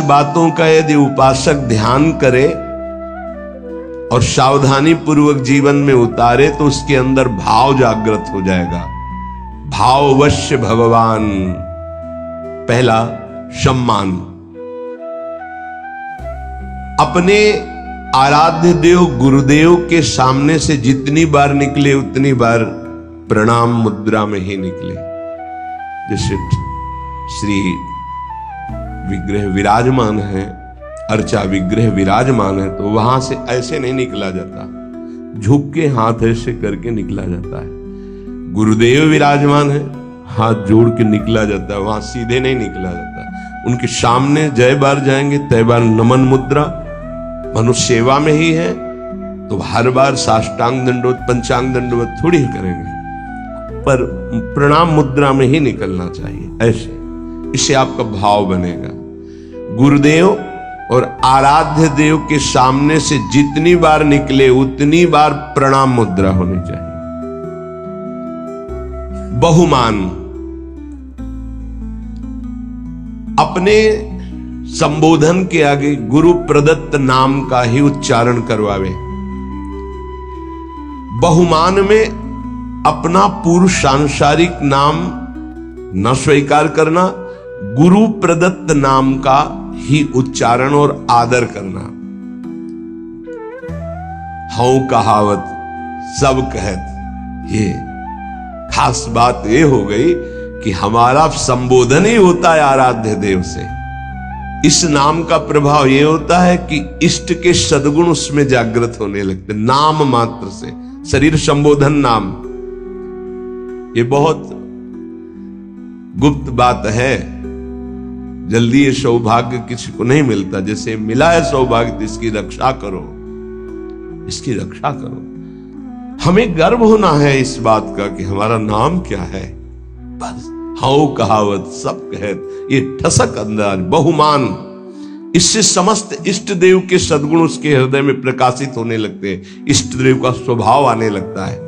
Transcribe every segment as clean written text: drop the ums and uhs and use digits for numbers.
बातों का यदि उपासक ध्यान करे और सावधानी पूर्वक जीवन में उतारे तो उसके अंदर भाव जागृत हो जाएगा। भाववश्य भगवान। पहला, सम्मान। अपने आराध्य देव गुरुदेव के सामने से जितनी बार निकले उतनी बार प्रणाम मुद्रा में ही निकले। जैसे श्री विग्रह विराजमान है, अर्चा विग्रह विराजमान है, तो वहां से ऐसे नहीं निकला जाता, झुक के हाथ ऐसे करके निकला जाता है। गुरुदेव विराजमान है, हाथ जोड़ के निकला जाता है, वहां सीधे नहीं निकला जाता। उनके सामने जय बार जाएंगे तय बार नमन मुद्रा। मनुष्य सेवा में ही है तो हर बार साष्टांग दंडवत पंचांग दंडवत थोड़ी ही करेंगे, पर प्रणाम मुद्रा में ही निकलना चाहिए ऐसे। इससे आपका भाव बनेगा। गुरुदेव और आराध्य देव के सामने से जितनी बार निकले उतनी बार प्रणाम मुद्रा होनी चाहिए। बहुमान। अपने संबोधन के आगे गुरु प्रदत्त नाम का ही उच्चारण करवावे। बहुमान में अपना पूर्व सांसारिक नाम न स्वीकार करना, गुरु प्रदत्त नाम का ही उच्चारण और आदर करना। हूं कहावत सब कहत, ये खास बात ये हो गई कि हमारा संबोधन ही होता है आराध्य देव से। इस नाम का प्रभाव यह होता है कि इष्ट के सद्गुण उसमें जागृत होने लगते, नाम मात्र से। शरीर संबोधन नाम, ये बहुत गुप्त बात है, जल्दी ये सौभाग्य किसी को नहीं मिलता। जैसे मिला है सौभाग्य तो इसकी रक्षा करो, इसकी रक्षा करो। हमें गर्व होना है इस बात का कि हमारा नाम क्या है। बस हाउ कहावत सब कहत, ये ठसक अंदाज बहुमान। इससे समस्त इष्ट देव के सद्गुण उसके हृदय में प्रकाशित होने लगते हैं, इष्ट देव का स्वभाव आने लगता है।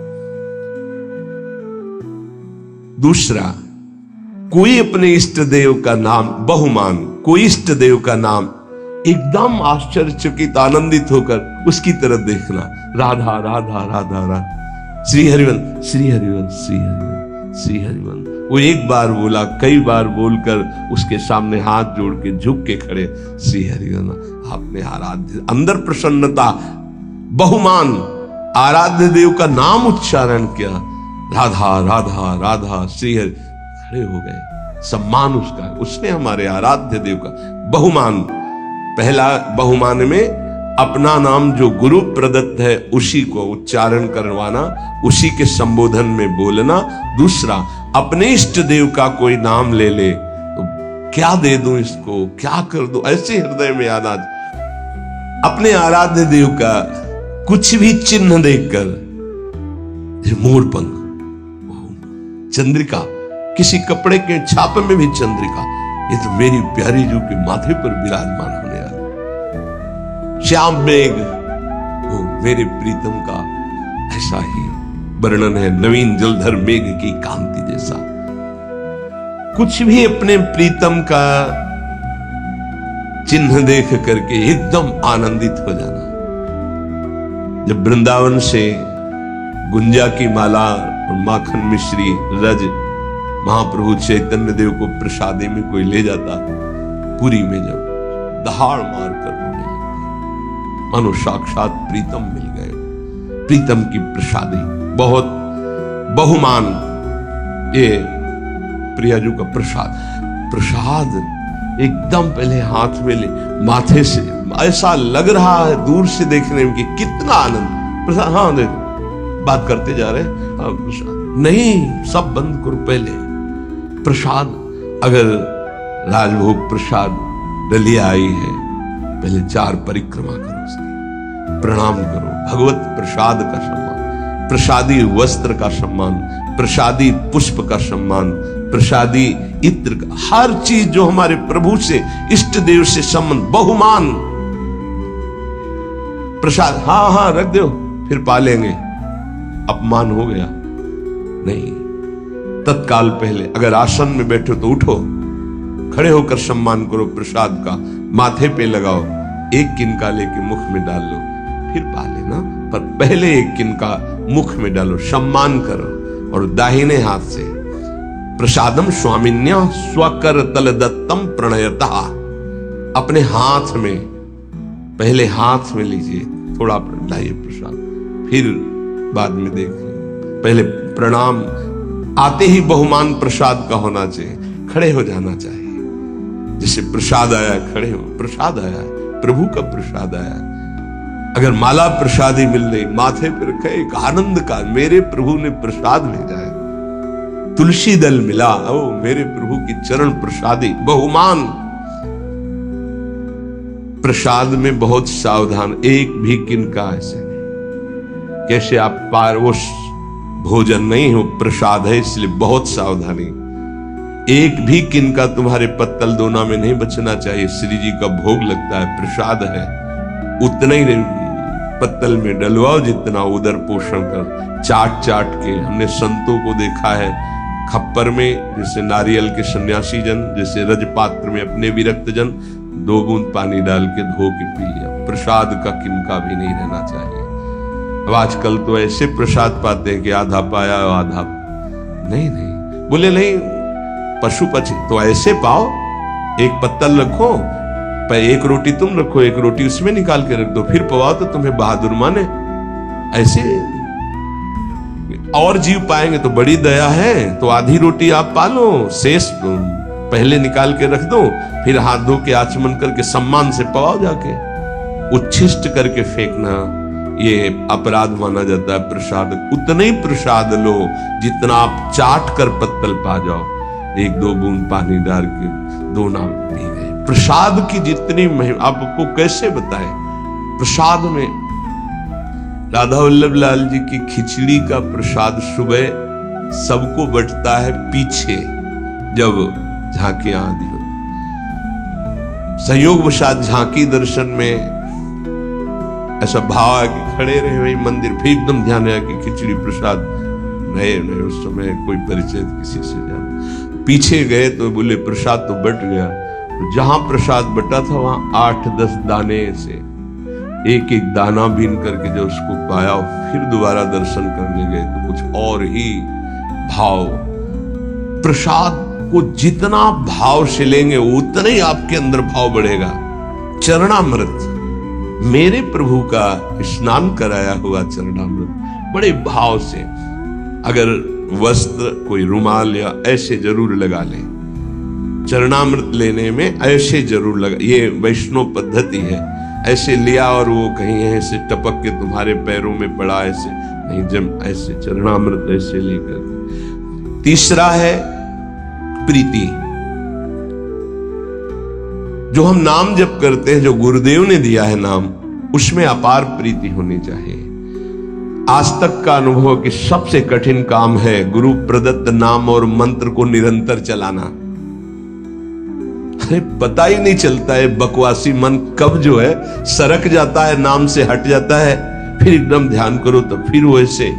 दूसरा, कोई अपने इष्ट देव का नाम बहुमान, कोई इष्ट देव का नाम एकदम आश्चर्यचकित आनंदित होकर उसकी तरफ देखना। राधा राधा राधा राधा, श्री हरिवंश श्री हरिवंश श्री हरिवंश श्री हरिवंश। वो एक बार बोला, कई बार बोलकर उसके सामने हाथ जोड़ के झुक के खड़े, श्री हरिवंश आपने आराध्य, अंदर प्रसन्नता। बहुमान, आराध्य देव का नाम उच्चारण किया, राधा राधा राधा श्री हरि, खड़े हो गए। सम्मान उसका, उसने हमारे आराध्य देव का बहुमान। पहला बहुमान में अपना नाम जो गुरु प्रदत्त है उसी को उच्चारण करवाना, उसी के संबोधन में बोलना। दूसरा, अपने इष्ट देव का कोई नाम ले ले तो क्या दे दूं इसको, क्या कर दूं, ऐसे हृदय में आना। अपने आराध्य देव का कुछ भी चिन्ह देखकर, मोर पंख, चंद्रिका, किसी कपड़े के छापे में भी चंद्रिका, ये तो मेरी प्यारी जू के माथे पर विराजमान होने वाली। श्याम मेघ, वो मेरे प्रीतम का ऐसा ही वर्णन है, नवीन जलधर मेघ की कांति जैसा। कुछ भी अपने प्रीतम का चिन्ह देख करके एकदम आनंदित हो जाना। जब वृंदावन से गुंजा की माला और माखन मिश्री रज महाप्रभु चैतन्य देव को प्रसादी में कोई ले जाता, पुरी में जब दहाड़ मार कर रोने लगते, मानो साक्षात प्रीतम मिल गए, प्रीतम की प्रसादी। बहुत बहुमान, ये प्रियाजू का प्रसाद, प्रसाद एकदम पहले हाथ में ले, माथे से ऐसा लग रहा है दूर से देखने में कि कितना आनंद। प्रसाद, हाँ देखो, बात करते जा रहे, हाँ प्रसाद नहीं, सब बंद करो। पहले प्रसाद, अगर राजभोग प्रसाद डलिया आई है, पहले 4 परिक्रमा करो उसकी, प्रणाम करो। भगवत प्रसाद का सम्मान, प्रसादी वस्त्र का सम्मान, प्रसादी पुष्प का सम्मान, प्रसादी इत्र का, हर चीज जो हमारे प्रभु से इष्ट देव से संबंध। बहुमान, प्रसाद हाँ हाँ रख दो फिर पालेंगे, अपमान हो गया नहीं। तत्काल पहले अगर आसन में बैठो तो उठो, खड़े होकर सम्मान करो प्रसाद का, माथे पे लगाओ, एक किनका लेके मुख में डाल लो, फिर पा लेना। पर पहले एक किनका मुख में डालो, सम्मान करो। और दाहिने हाथ से प्रसादम स्वामिन्या स्वकर तल दत्तम प्रणयता, अपने हाथ में, पहले हाथ में लीजिए, थोड़ा लाइए प्रसाद, फिर बाद में देखिए। पहले प्रणाम, आते ही बहुमान प्रसाद का होना चाहिए, खड़े हो जाना चाहिए। जैसे प्रसाद आया, खड़े हो, प्रसाद आया, प्रभु का प्रसाद आया। अगर माला प्रसाद ही मिल रही, माथे पर रखे, एक आनंद का, मेरे प्रभु ने प्रसाद भेजा है। तुलसी दल मिला, ओ मेरे प्रभु की चरण प्रसादी, बहुमान। प्रसाद में बहुत सावधान, एक भी किनका ऐसे नहीं। कैसे आप पारवश भोजन नहीं हो, प्रसाद है, इसलिए बहुत सावधानी। एक भी किनका तुम्हारे पत्तल दोना में नहीं बचना चाहिए। श्री जी का भोग लगता है, प्रसाद है, उतना ही पत्तल में डलवाओ जितना उदर पोषण कर। चाट चाट के हमने संतों को देखा है, खप्पर में जैसे नारियल के सन्यासी जन, जैसे रजपात्र में अपने विरक्त जन, 2 बूंद पानी डाल के धो के पी लिया। प्रसाद का किनका भी नहीं रहना चाहिए। अब आजकल तो ऐसे प्रसाद पाते हैं कि आधा पाया आधा नहीं। बोले नहीं, पशु पक्षी तो ऐसे पाओ, एक पत्तल रखो, पर एक रोटी तुम रखो, एक रोटी उसमें निकाल के रख दो, फिर पवाओ तो तुम्हें बहादुर माने। ऐसे और जीव पाएंगे तो बड़ी दया है, तो आधी रोटी आप पालो, शेष पहले निकाल के रख दो, फिर हाथ धो के आचमन करके सम्मान से पवाओ जाके। उच्छिष्ट करके फेंकना ये अपराध माना जाता है। प्रसाद उतना ही प्रसाद लो जितना आप चाट कर पत्तल पा जाओ। 1-2 बूंद पानी डाल के दो नाम पी गए। प्रसाद की जितनी महिमा आपको कैसे बताएं। प्रसाद में राधा वल्लभ लाल जी की खिचड़ी का प्रसाद सुबह सबको बंटता है, पीछे जब झांकियां आदि होती। संयोगवशात झांकी दर्शन में ऐसा भाव है कि खड़े रहे वही मंदिर, फिर एकदम ध्यान आया कि खिचड़ी प्रसाद नहीं, उस समय कोई परिचय किसी से जाना। पीछे गए तो बोले प्रसाद तो बट गया। तो जहां प्रसाद बटा था वहां 8-10 दाने से एक एक दाना बीन करके जब उसको पाया, फिर दोबारा दर्शन करने गए तो कुछ और ही भाव। प्रसाद को जितना भाव से लेंगे उतना ही आपके अंदर भाव बढ़ेगा। चरणामृत, मेरे प्रभु का स्नान कराया हुआ चरणामृत बड़े भाव से, अगर वस्त्र कोई रुमाल या ऐसे जरूर लगा ले। चरणामृत लेने में ऐसे जरूर लगा, ये वैष्णव पद्धति है। ऐसे लिया और वो कहीं ऐसे टपक के तुम्हारे पैरों में पड़ा, ऐसे नहीं, जब ऐसे चरणामृत ऐसे लेकर। तीसरा है प्रीति। जो हम नाम जप करते हैं, जो गुरुदेव ने दिया है नाम, उसमें अपार प्रीति होनी चाहिए। आज तक का अनुभव कि सबसे कठिन काम है गुरु प्रदत्त नाम और मंत्र को निरंतर चलाना। अरे पता ही नहीं चलता है, बकवासी मन कब जो है सरक जाता है, नाम से हट जाता है, फिर एकदम ध्यान करो तो फिर वैसे।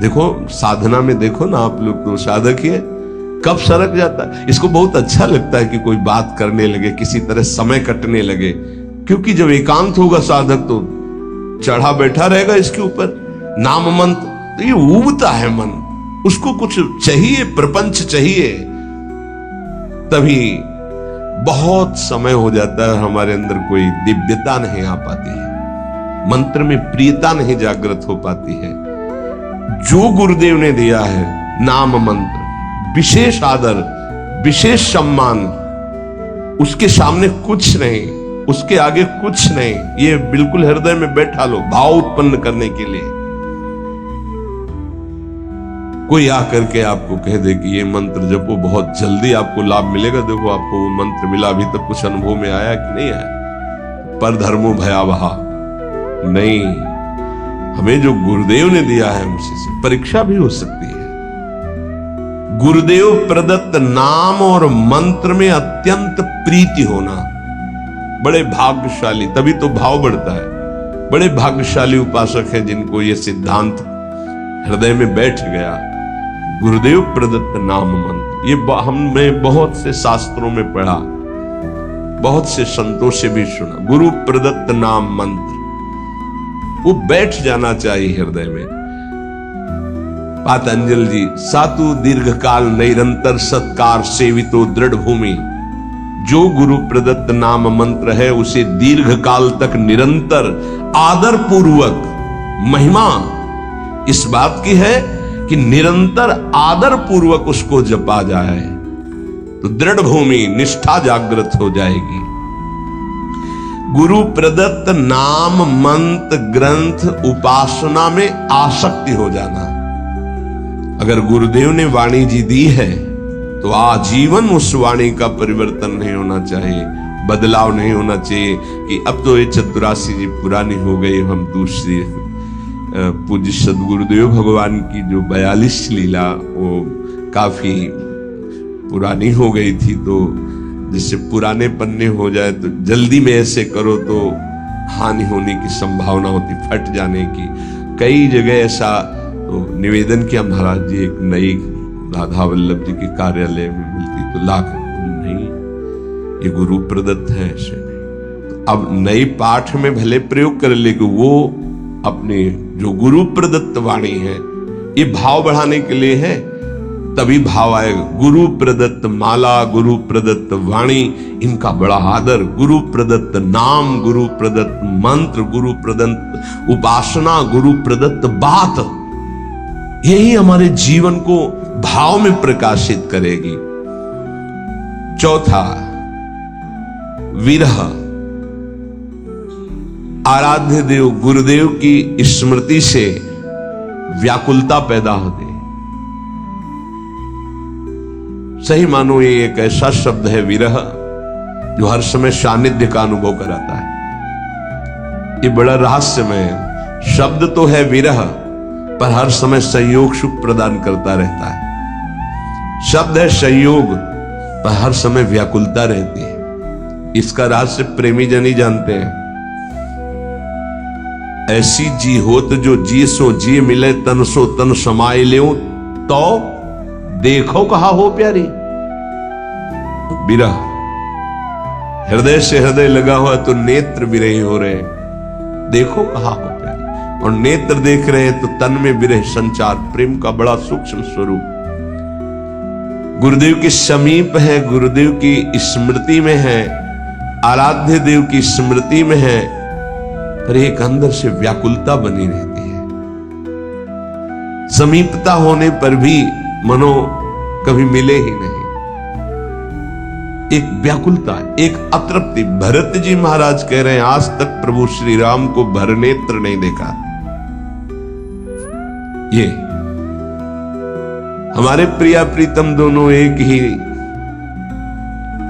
देखो साधना में देखो ना, आप लोग तो साधक ही है, कब सरक जाता है। इसको बहुत अच्छा लगता है कि कोई बात करने लगे, किसी तरह समय कटने लगे, क्योंकि जब एकांत होगा साधक तो चढ़ा बैठा रहेगा इसके ऊपर नाम मंत्र, तो ये ऊबता है मन, उसको कुछ चाहिए, प्रपंच चाहिए। तभी बहुत समय हो जाता है, हमारे अंदर कोई दिव्यता नहीं आ पाती है, मंत्र में प्रियता नहीं जागृत हो पाती है। जो गुरुदेव ने दिया है नाम मंत्र, विशेष आदर, विशेष सम्मान, उसके सामने कुछ नहीं, उसके आगे कुछ नहीं, ये बिल्कुल हृदय में बैठा लो भाव उत्पन्न करने के लिए। कोई आकर के आपको कह दे कि ये मंत्र जपो, बहुत जल्दी आपको लाभ मिलेगा, देखो आपको वो मंत्र मिला, अभी तक कुछ अनुभव में आया कि नहीं आया, पर धर्मो भयावहा नहीं। हमें जो गुरुदेव ने दिया है उसी से परीक्षा भी हो सकती है। गुरुदेव प्रदत्त नाम और मंत्र में अत्यंत प्रीति होना, बड़े भाग्यशाली, तभी तो भाव बढ़ता है। बड़े भाग्यशाली उपासक हैं जिनको ये सिद्धांत हृदय में बैठ गया। गुरुदेव प्रदत्त नाम मंत्र, ये हमने बहुत से शास्त्रों में पढ़ा, बहुत से संतों से भी सुना, गुरु प्रदत्त नाम मंत्र, वो बैठ जाना चाहिए हृदय में। पातंजल जी, सातु दीर्घकाल निरंतर सत्कार सेवितो दृढ़ भूमि, जो गुरु प्रदत्त नाम मंत्र है उसे दीर्घ काल तक निरंतर आदर पूर्वक, महिमा इस बात की है कि निरंतर आदर पूर्वक उसको जपा जाए तो दृढ़ भूमि निष्ठा जागृत हो जाएगी। गुरु प्रदत्त नाम मंत्र ग्रंथ उपासना में आसक्ति हो जाना। अगर गुरुदेव ने वाणी जी दी है तो आजीवन उस वाणी का परिवर्तन नहीं होना चाहिए, बदलाव नहीं होना चाहिए कि अब तो ये 84 जी पुरानी हो गई, हम दूसरी। पूज्य सदगुरुदेव भगवान की जो 42 लीला वो काफी पुरानी हो गई थी, तो जिससे पुराने पन्ने हो जाए तो जल्दी में ऐसे करो तो हानि होने की संभावना होती, फट जाने की। कई जगह ऐसा तो निवेदन किया महाराज जी, एक नई राधा वल्लभ जी के कार्यालय में मिलती तो लाख नहीं, ये गुरु प्रदत्त है, ऐसे नहीं। तो अब नई पाठ में भले प्रयोग कर, लेकिन वो अपने जो गुरु प्रदत्त वाणी है, ये भाव बढ़ाने के लिए है, तभी भाव आएगा। गुरु प्रदत्त माला, गुरु प्रदत्त वाणी, इनका बड़ा आदर, गुरु प्रदत्त नाम, गुरु प्रदत्त मंत्र, गुरु प्रदत्त उपासना, गुरु प्रदत्त बात, यही हमारे जीवन को भाव में प्रकाशित करेगी। चौथा, विरह। आराध्य देव गुरुदेव की स्मृति से व्याकुलता पैदा होती। सही मानो ये एक ऐसा शब्द है विरह जो हर समय सानिध्य का अनुभव कराता है। ये बड़ा रहस्यमय शब्द तो है विरह, पर हर समय संयोग सुख प्रदान करता रहता है। शब्द है संयोग, पर हर समय व्याकुलता रहती है। इसका रहस्य प्रेमी जन ही जानते हैं। ऐसी जी होत जो जी सो जी मिले, तन सो तन समाये ले, तो देखो कहा हो प्यारी। विरह हृदय से हृदय लगा हुआ तो नेत्र विरही हो रहे, देखो कहा हो प्यारी, और नेत्र देख रहे हैं तो तन में विरह संचार, प्रेम का बड़ा सूक्ष्म स्वरूप। गुरुदेव के समीप है, गुरुदेव की स्मृति में है, आराध्य देव की स्मृति में है, पर एक अंदर से व्याकुलता बनी रहती है। समीपता होने पर भी मनो कभी मिले ही नहीं, एक व्याकुलता, एक अतृप्ति। भरत जी महाराज कह रहे हैं, आज तक प्रभु श्री राम को भरनेत्र नहीं देखा। ये हमारे प्रिया प्रीतम दोनों एक ही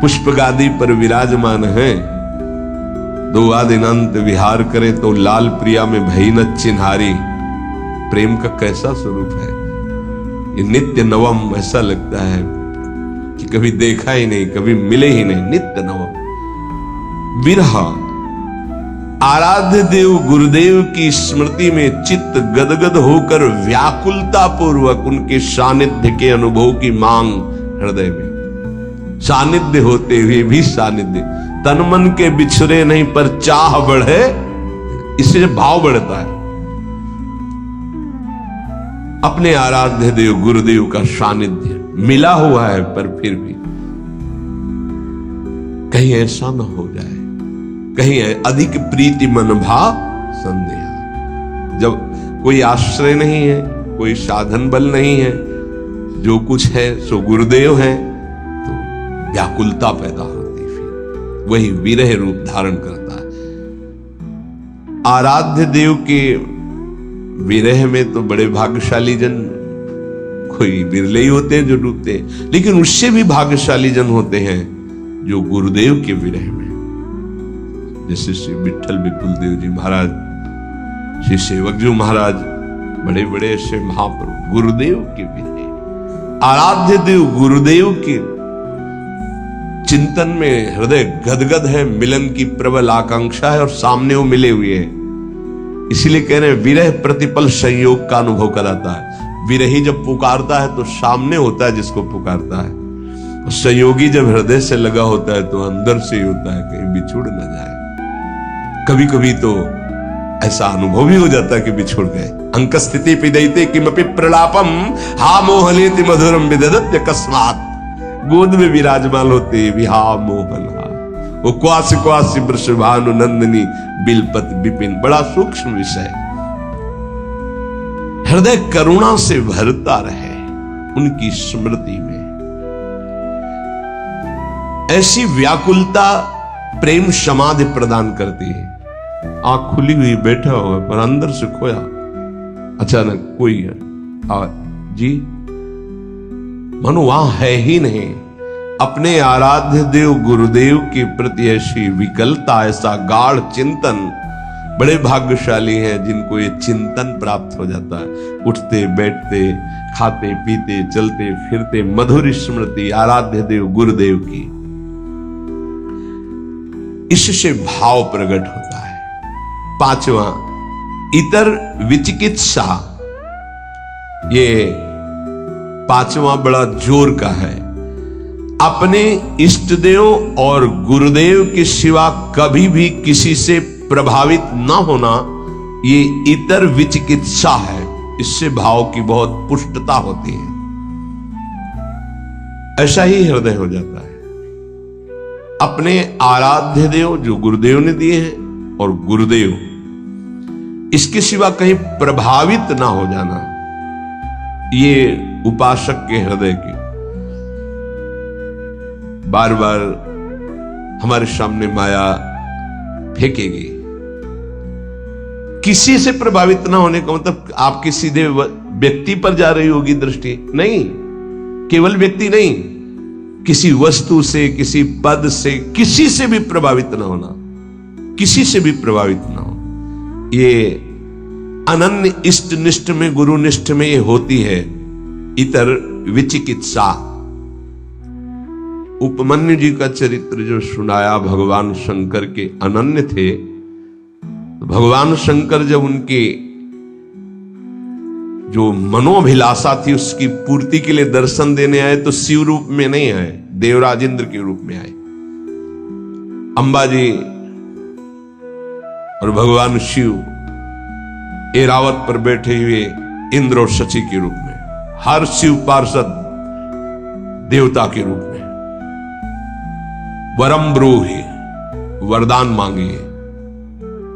पुष्प गादी पर विराजमान हैं। दो आदिन अंत विहार करे तो लाल प्रिया में भई न चिन्हारी। प्रेम का कैसा स्वरूप है ये, नित्य नवम। ऐसा लगता है कि कभी देखा ही नहीं, कभी मिले ही नहीं, नित्य नवम। विरह। आराध्य देव गुरुदेव की स्मृति में चित्त गदगद होकर व्याकुलता पूर्वक उनके सानिध्य के अनुभव की मांग हृदय में। सानिध्य होते हुए भी सानिध्य, तन मन के बिछड़े नहीं पर चाह बढ़े, इससे भाव बढ़ता है। अपने आराध्य देव गुरुदेव का सानिध्य मिला हुआ है, पर फिर भी कहीं ऐसा न हो जाए, कहीं अधिक प्रीति मन भाव संदेह। जब कोई आश्रय नहीं है, कोई साधन बल नहीं है, जो कुछ है सो गुरुदेव है, तो व्याकुलता पैदा होती, फिर वही विरह रूप धारण करता है। आराध्य देव के विरह में तो बड़े भाग्यशाली जन, कोई बिरले ही होते हैं जो डूबते हैं, लेकिन उससे भी भाग्यशाली जन होते हैं जो गुरुदेव के विरह में, जैसे श्री विठल विपुल देव जी महाराज, श्री सेवकजू महाराज, बड़े बड़े ऐसे महाप्रभु गुरुदेव के विरह। आराध्य देव गुरुदेव के चिंतन में हृदय गदगद है, मिलन की प्रबल आकांक्षा है और सामने वो मिले हुए हैं। इसलिए कह रहे हैं विरह प्रतिपल संयोग का अनुभव कराता है। विरही जब पुकारता है तो सामने होता है जिसको पुकारता है, संयोगी जब हृदय से लगा होता है तो अंदर से ही होता है कहीं बिछुड़ न जाए। कभी कभी तो ऐसा अनुभव भी हो जाता है कि बिछुड़ गए। अंक स्थिति पिदयते किमपि प्रलापम हा मोहलेति मधुरम विदधत्य अकस्मात्। गोद में विराजमान होते भी हा मोहन हा, वो क्वास क्वास वृषभानु नंदिनी बिलपत विपिन। बड़ा सूक्ष्म विषय। हृदय करुणा से भरता रहे उनकी स्मृति में। ऐसी व्याकुलता प्रेम समाधि प्रदान करती है। आंख खुली हुई बैठा हुआ पर अंदर से खोया, अचानक कोई है जी मनु वहां है ही नहीं। अपने आराध्य देव गुरुदेव के प्रति ऐसी विकलता, ऐसा गाढ़ चिंतन, बड़े भाग्यशाली हैं जिनको ये चिंतन प्राप्त हो जाता है। उठते बैठते, खाते पीते, चलते फिरते मधुर स्मृति आराध्य देव गुरुदेव की, इससे भाव प्रकट होता है। पांचवा, इतर विचिकित्सा। ये पांचवा बड़ा जोर का है। अपने इष्ट देव और गुरुदेव के सिवा कभी भी किसी से प्रभावित न होना, ये इतर विचिकित्सा है। इससे भाव की बहुत पुष्टता होती है। ऐसा ही हृदय हो जाता है। अपने आराध्य देव जो गुरुदेव ने दिए हैं और गुरुदेव, इसके सिवा कहीं प्रभावित ना हो जाना, ये उपासक के हृदय की बार बार हमारे सामने माया फेंकेगी। किसी से प्रभावित ना होने का मतलब आपकी सीधे व्यक्ति पर जा रही होगी दृष्टि, नहीं, केवल व्यक्ति नहीं, किसी वस्तु से, किसी पद से, किसी से भी प्रभावित ना होना, किसी से भी प्रभावित ना हो। ये अनन्य इष्ट निष्ठ में, गुरु निष्ठ में ये होती है इतर विचिकित्सा। उपमन्यु जी का चरित्र जो सुनाया, भगवान शंकर के अनन्य थे। भगवान शंकर जब उनके जो मनोभिलाषा थी उसकी पूर्ति के लिए दर्शन देने आए तो शिव रूप में नहीं आए, देवराजेंद्र के रूप में आए। अंबाजी और भगवान शिव ऐरावत पर बैठे हुए इंद्र और शची के रूप में, हर शिव पार्षद देवता के रूप में। वरम ब्रूहि, वरदान मांगिए।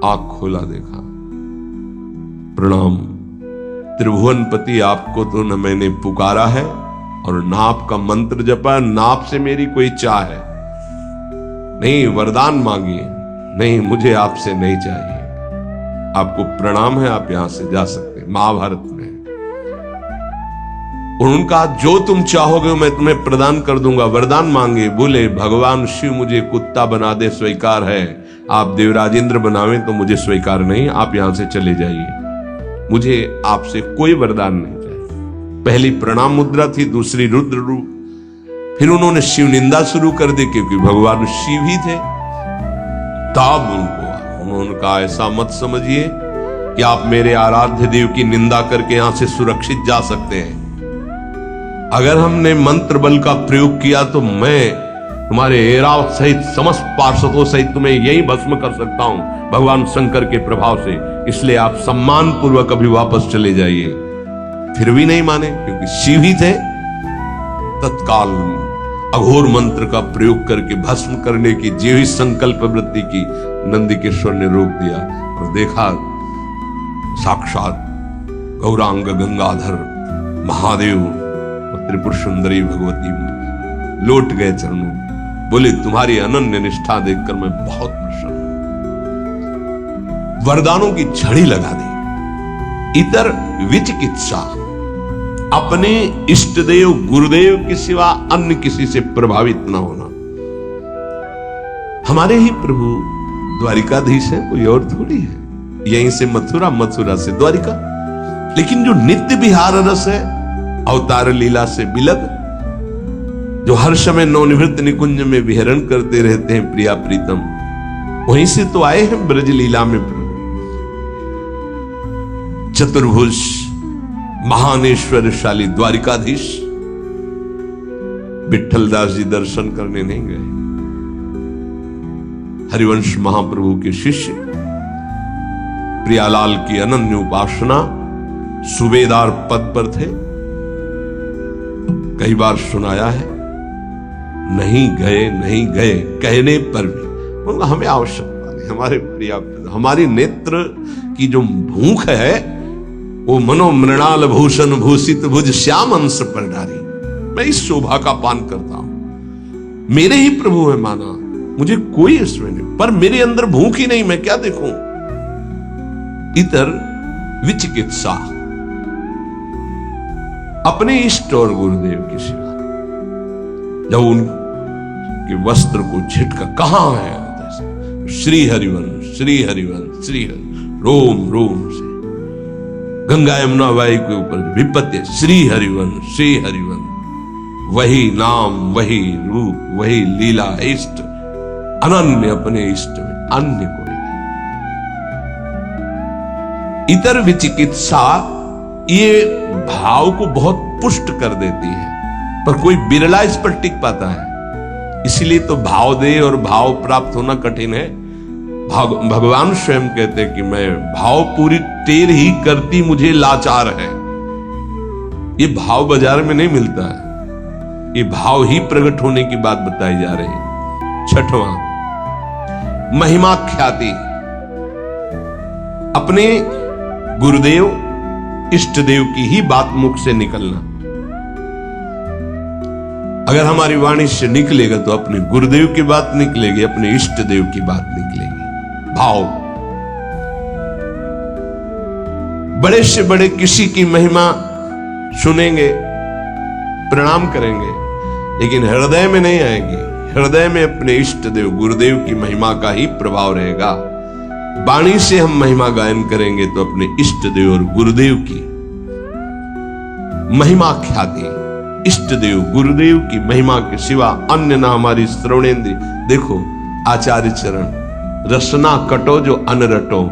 आंख खोला, देखा, प्रणाम त्रिभुवनपति, आपको तो न मैंने पुकारा है और ना आपका मंत्र जपा, ना आपसे मेरी कोई चाह है। नहीं, वरदान मांगिए। नहीं, मुझे आपसे नहीं चाहिए, आपको प्रणाम है, आप यहां से जा सकते हैं। महाभारत में उनका जो तुम चाहोगे मैं तुम्हें प्रदान कर दूंगा। वरदान मांगे, बोले भगवान शिव मुझे कुत्ता बना दे स्वीकार है, आप देवराजेंद्र बनावे तो मुझे स्वीकार नहीं, आप यहां से चले जाइए, मुझे आपसे कोई वरदान नहीं चाहिए। पहली प्रणाम मुद्रा थी, दूसरी रुद्र रूप। फिर उन्होंने शिव निंदा शुरू कर दी क्योंकि भगवान शिव ही थे। तब उन्होंने कहा ऐसा मत समझिए कि आप मेरे आराध्य देव की निंदा करके यहां से सुरक्षित जा सकते हैं। अगर हमने मंत्र बल का प्रयोग किया तो मैं तुम्हारे ऐरावत सहित समस्त पार्षदों सहित तुम्हें यही भस्म कर सकता हूं भगवान शंकर के प्रभाव से, इसलिए आप सम्मान पूर्वक अभी वापस चले जाइए। फिर भी नहीं माने क्योंकि शिव ही थे। तत्काल अघोर मंत्र का प्रयोग करके भस्म करने की जीवित संकल्प वृत्ति की नंदिकेश्वर ने रोक दिया और देखा साक्षात गौरांग गंगाधर महादेव और त्रिपुर सुंदरी भगवती लौट गए चरणों। बोले तुम्हारी अनन्य निष्ठा देखकर मैं बहुत प्रसन्न हूं। वरदानों की झड़ी लगा दी। इतर विचिकित्सा, अपने इष्ट देव गुरुदेव के सिवा अन्य किसी से प्रभावित ना होना। हमारे ही प्रभु द्वारिकाधीश है, कोई और थोड़ी है। यहीं से मथुरा, मथुरा से द्वारिका। लेकिन जो नित्य विहार रस है, अवतार लीला से बिलग, जो हर समय नवनिवृत्त निकुंज में विहरण करते रहते हैं प्रिया प्रीतम, वहीं से तो आए हैं ब्रज लीला में प्रभु। चतुर्भुज महानेश्वरशाली द्वारिकाधीश, विठलदास जी दर्शन करने नहीं गए। हरिवंश महाप्रभु के शिष्य प्रियालाल की अनन्य उपासना सूबेदार पद पर थे। कई बार सुनाया है, नहीं गए कहने पर भी हमें आवश्यकता नहीं, हमारे पर्याप्त, हमारी नेत्र की जो भूख है वो मनो मृणाल भूषण भूषित भुज श्याम अंश पर डारी। मैं इस शोभा का पान करता हूं। मेरे ही प्रभु है माना, मुझे कोई इसमें नहीं, पर मेरे अंदर भूख ही नहीं, मैं क्या देखूं। इतर विचिकित्सा, अपने इष्ट और गुरुदेव की सेवा। जब उनके वस्त्र को झिटका, कहां है श्री हरिवंश, श्री हरिवंश, श्री हरि, रोम रोम से गंगा यमुना वाई के ऊपर विपत्ति, श्री हरिवंश, श्री हरिवंश, वही नाम, वही रूप, वही लीला, इष्ट अनन्य, अपने इष्ट में अन्य कोई नहीं। इतर विचिकित्सा ये भाव को बहुत पुष्ट कर देती है, पर कोई बिरला इस पर टिक पाता है। इसलिए तो भाव दे और भाव प्राप्त होना कठिन है। भगवान स्वयं कहते कि मैं भाव पूरी टेर ही करती मुझे लाचार है। ये भाव बाजार में नहीं मिलता है, ये भाव ही प्रकट होने की बात बताई जा रही है। छठवां, महिमा ख्याति, अपने गुरुदेव इष्ट देव की ही बात मुख से निकलना। अगर हमारी वाणी से निकलेगा तो अपने गुरुदेव की बात निकलेगी, अपने इष्ट देव की बात निकलेगी। भाव, बड़े से बड़े किसी की महिमा सुनेंगे, प्रणाम करेंगे, लेकिन हृदय में नहीं आएगी। हृदय में अपने इष्ट देव गुरुदेव की महिमा का ही प्रभाव रहेगा। वाणी से हम महिमा गायन करेंगे तो अपने इष्ट देव और गुरुदेव की महिमा ख्याति, इष्ट देव गुरुदेव की महिमा के सिवा अन्य ना हमारी श्रवणेन्द्रिय। देखो आचार्य चरण, रसना कटो जो अन रटो,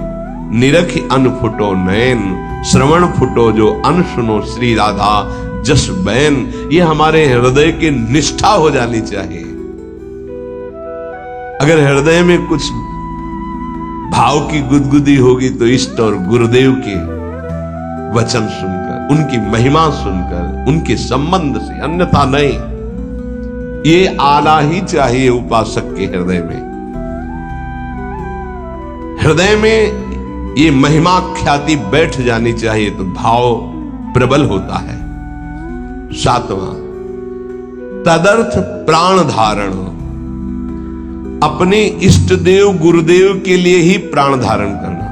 निरखि अन फुटो नयन, श्रवण फुटो जो अन सुनो श्री राधा जस बैन। ये हमारे हृदय की निष्ठा हो जानी चाहिए। अगर हृदय में कुछ भाव की गुदगुदी होगी तो इष्ट और गुरुदेव के वचन सुनकर, उनकी महिमा सुनकर, उनके संबंध से, अन्यथा नहीं। ये आना ही चाहिए उपासक के हृदय में। हृदय में ये महिमा ख्याति बैठ जानी चाहिए तो भाव प्रबल होता है। सातवां, तदर्थ प्राण धारण, अपने इष्ट देव गुरुदेव के लिए ही प्राण धारण करना।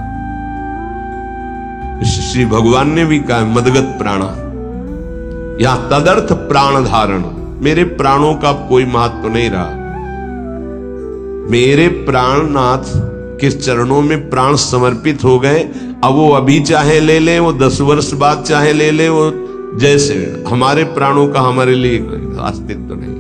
श्री भगवान ने भी कहा मदगत प्राणा, यहां तदर्थ प्राण धारण। मेरे प्राणों का कोई महत्व नहीं रहा। मेरे प्राणनाथ के चरणों में प्राण समर्पित हो गए। अब वो अभी चाहे ले ले, वो 10 वर्ष बाद चाहे ले ले, वो जैसे हमारे प्राणों का हमारे लिए अस्तित्व नहीं।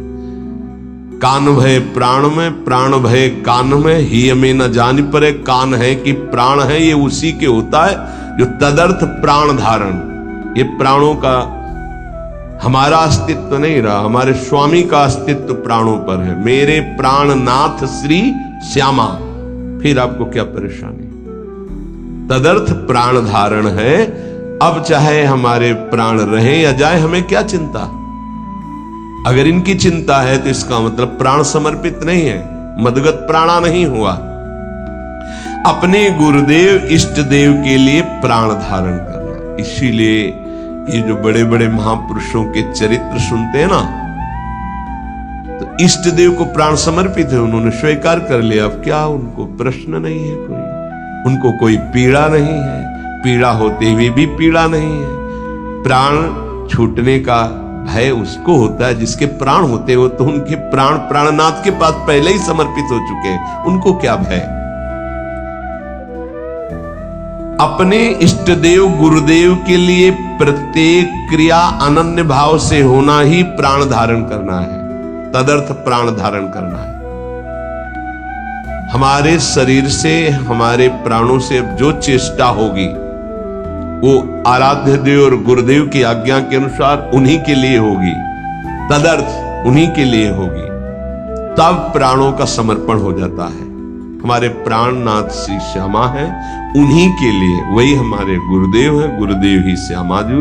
कान भय प्राण में, प्राण भय कान में, ही में न जान परे। कान है कि प्राण है, ये उसी के होता है जो तदर्थ प्राण धारण। ये प्राणों का हमारा अस्तित्व नहीं रहा, हमारे स्वामी का अस्तित्व प्राणों पर है। मेरे प्राणनाथ श्री श्यामा, फिर आपको क्या परेशानी। तदर्थ प्राण धारण है। अब चाहे हमारे प्राण रहे या जाए, हमें क्या चिंता। अगर इनकी चिंता है तो इसका मतलब प्राण समर्पित नहीं है, मदगत प्राणा नहीं हुआ। अपने गुरुदेव इष्ट देव के लिए प्राण धारण करना। इसीलिए ये जो बड़े बड़े महापुरुषों के चरित्र सुनते हैं ना, तो इष्ट देव को प्राण समर्पित है, उन्होंने स्वीकार कर लिया। अब क्या उनको प्रश्न नहीं है कोई, उनको कोई पीड़ा नहीं है, पीड़ा होते हुए भी पीड़ा नहीं है। प्राण छूटने का भय उसको होता है जिसके प्राण होते हो, तो उनके प्राण प्राणनाथ के पास पहले ही समर्पित हो चुके हैं, उनको क्या भय। अपने इष्ट देव गुरुदेव के लिए प्रत्येक क्रिया अनन्य भाव से होना ही प्राण धारण करना है, तदर्थ प्राण धारण करना है। हमारे शरीर से, हमारे प्राणों से जो चेष्टा होगी वो आराध्य देव और गुरुदेव की आज्ञा के अनुसार उन्हीं के लिए होगी। तदर्थ उन्हीं के लिए होगी, तब प्राणों का समर्पण हो जाता है। हमारे प्राणनाथ श्री श्यामा है, उन्हीं के लिए, वही हमारे गुरुदेव हैं, गुरुदेव ही श्यामा जी,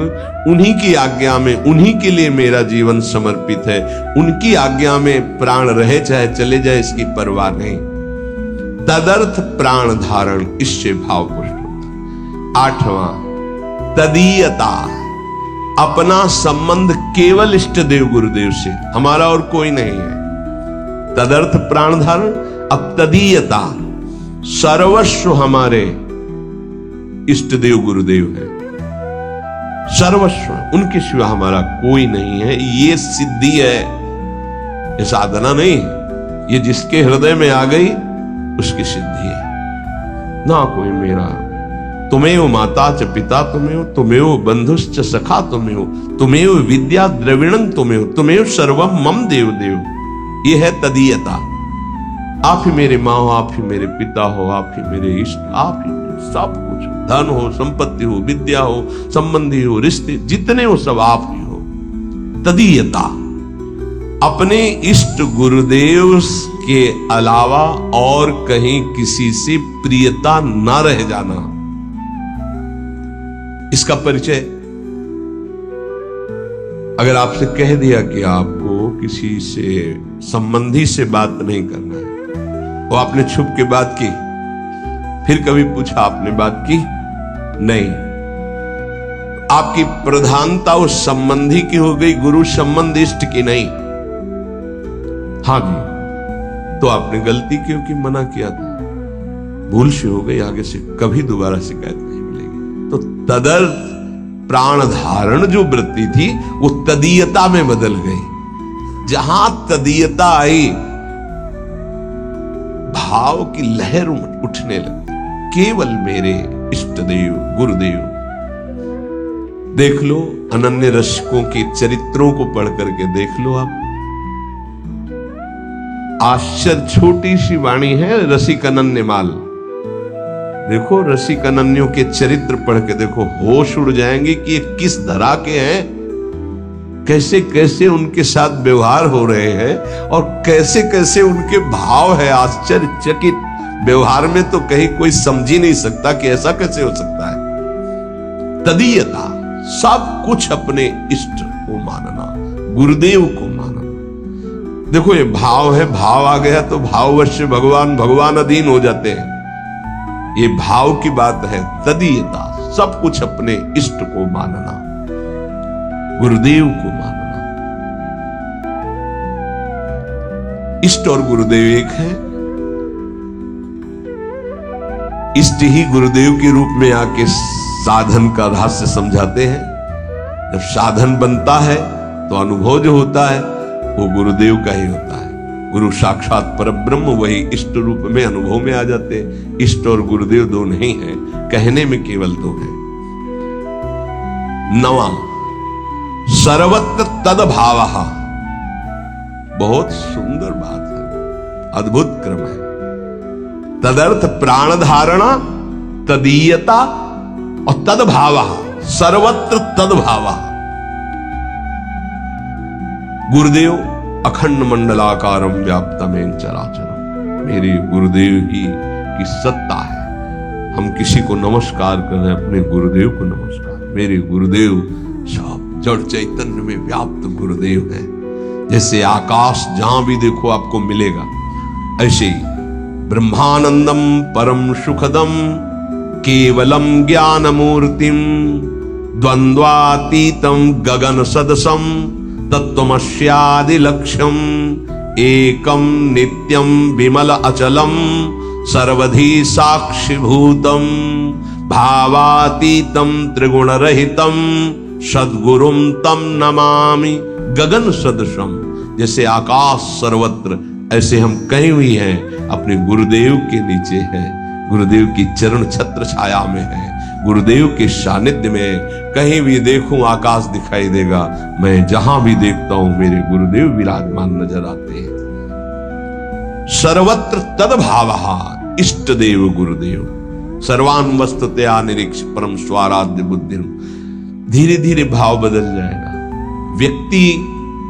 उन्हीं की आज्ञा में, उन्हीं के लिए मेरा जीवन समर्पित है। उनकी आज्ञा में प्राण रहे चाहे चले जाए, इसकी परवाह नहीं। तदर्थ प्राण धारण, इससे भाव पुष्ट होता। 8वां, तदीयता, अपना संबंध केवल इष्ट देव गुरुदेव से, हमारा और कोई नहीं है। तदर्थ प्राण धारण। अब तदीयता, सर्वस्व हमारे इष्ट देव गुरुदेव है, सर्वस्व, उनके सिवा हमारा कोई नहीं है। ये सिद्धि है, ये साधना नहीं, ये जिसके हृदय में आ गई उसकी सिद्धि है। ना कोई मेरा, तुमेव माता च पिता तुमेव, तुमेव बंधुश्च सखा तुमेव, तुमेव विद्या द्रविणं तुमेव, तुमेव सर्वम मम देव देव। ये है तदीयता। आप ही मेरे माँ हो, आप ही मेरे पिता हो, आप ही मेरे इष्ट, आप ही सब कुछ, धन हो, संपत्ति हो, विद्या हो, संबंधी हो, रिश्ते जितने हो सब आप ही हो। तदीयता, अपने इष्ट गुरुदेव के अलावा और कहीं किसी से प्रियता ना रह जाना। इसका परिचय, अगर आपसे कह दिया कि आपको किसी से संबंधी से बात नहीं करना है, वो आपने छुप के बात की, फिर कभी पूछा आपने बात की नहीं, आपकी प्रधानता उस संबंधी की हो गई, गुरु संबंध इष्ट की नहीं, हाँ जी, तो आपने गलती क्योंकि मना किया था, भूल से हो गई, आगे से कभी दोबारा शिकायत नहीं मिलेगी। तो तदर्थ प्राण धारण जो वृत्ति थी वो तदीयता में बदल गई। जहां तदीयता आई, भाव की लहर उठने लगी, केवल मेरे इष्ट देव गुरुदेव। देख लो, अनन्य रसिकों के चरित्रों को पढ़ करके देख लो आप। आश्चर्य, छोटी सी वाणी है, रसिक अनन्य माल। देखो, रसिक अनन्यों के चरित्र पढ़ के देखो, होश उड़ जाएंगे कि ये किस धरा के हैं, कैसे कैसे उनके साथ व्यवहार हो रहे हैं और कैसे कैसे उनके भाव है। आश्चर्यचकित व्यवहार में तो कहीं कोई समझ ही नहीं सकता कि ऐसा कैसे हो सकता है। तदीयता, सब कुछ अपने इष्ट को मानना, गुरुदेव को मानना। देखो, ये भाव है, भाव आ गया तो भाववश भगवान, भगवान अधीन हो जाते हैं। ये भाव की बात है। तदीयता, सब कुछ अपने इष्ट को मानना, गुरुदेव को मानना। इष्ट और गुरुदेव एक है। इष्ट ही गुरुदेव के रूप में आके साधन का रहस्य समझाते हैं। जब साधन बनता है तो अनुभव जो होता है वो गुरुदेव का ही होता है। गुरु साक्षात परब्रह्म, वही इष्ट रूप में अनुभव में आ जाते हैं। इष्ट और गुरुदेव दो नहीं है, कहने में केवल दो है। 9वां, सर्वत्र तद्भावः। बहुत सुंदर बात है, अद्भुत क्रम है। तदर्थ प्राण धारणा, तदीयता और तद्भावः, सर्वत्र तद्भावः। गुरुदेव अखंड मंडलाकारम व्याप्तमेन चराचरम, मेरे गुरुदेव ही की सत्ता है। हम किसी को नमस्कार कर रहे हैं, अपने गुरुदेव को नमस्कार। मेरे गुरुदेव सब जड़ चैतन्य में व्याप्त गुरुदेव हैं। जैसे आकाश जहां भी देखो आपको मिलेगा, ऐसे ही ब्रह्मानंदम परम सुखदम केवलम ज्ञान मूर्तिम द्वंद्वातीतम गगन सदसम तत्वमस्यादि लक्ष्यम एकम नित्यम विमल अचलम सर्वधी साक्षिभूतम भावातीतम त्रिगुण रहितम सद्गुरुम तम नमामि। गगन सदृशम, जैसे आकाश सर्वत्र, ऐसे हम कहीं भी हैं अपने गुरुदेव के नीचे हैं, गुरुदेव की चरण छत्र छाया में है, गुरुदेव के सानिध्य में। कहीं भी देखूं आकाश दिखाई देगा, मैं जहां भी देखता हूं मेरे गुरुदेव विराजमान नजर आते हैं। सर्वत्र तद्भावः, इष्ट देव गुरुदेव। सर्वान् वस्तुतया निरीक्ष परम स्वाराध्य बुद्धि। धीरे धीरे भाव बदल जाएगा। व्यक्ति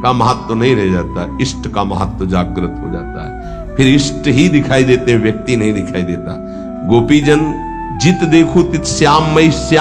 का महत्व नहीं रह जाता, इष्ट का महत्व जागृत हो जाता है। फिर इष्ट ही दिखाई देते, व्यक्ति नहीं दिखाई देता। गोपीजन जित देखो तित श्याम मई श्याम